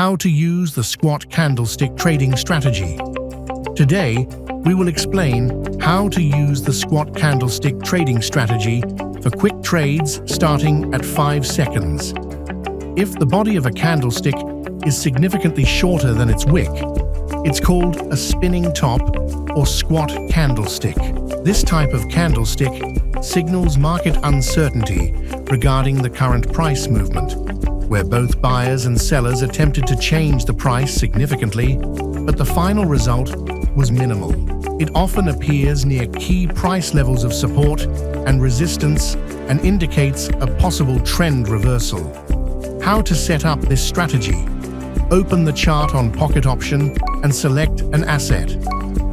how to use the Squat Candlestick trading strategy. Today, we will explain how to use the Squat Candlestick trading strategy for quick trades starting at 5 seconds. If the body of a candlestick is significantly shorter than its wick, it's called a spinning top or squat candlestick. This type of candlestick signals market uncertainty regarding the current price movement, where both buyers and sellers attempted to change the price significantly, but the final result was minimal. It often appears near key price levels of support and resistance and indicates a possible trend reversal. How to set up this strategy? Open the chart on Pocket Option and select an asset.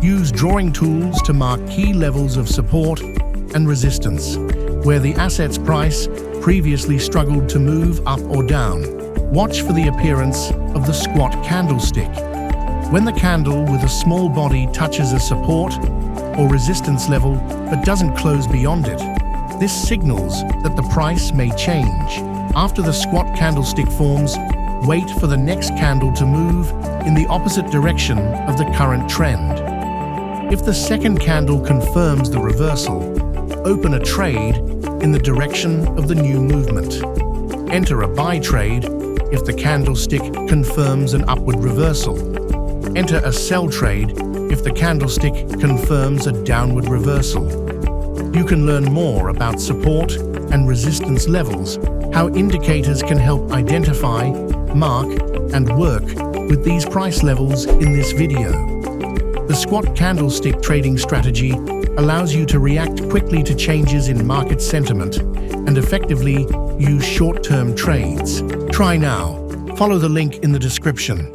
Use drawing tools to mark key levels of support and resistance, where the asset's price previously struggled to move up or down. Watch for the appearance of the squat candlestick. When the candle with a small body touches a support or resistance level but doesn't close beyond it, this signals that the price may change. After the squat candlestick forms, wait for the next candle to move in the opposite direction of the current trend. If the second candle confirms the reversal, open a trade in the direction of the new movement. Enter a buy trade if the candlestick confirms an upward reversal. Enter a sell trade if the candlestick confirms a downward reversal. You can learn more about support and resistance levels, how indicators can help identify, mark, and work with these price levels in this video. The squat candlestick trading strategy allows you to react quickly to changes in market sentiment and effectively use short-term trades. Try now. Follow the link in the description.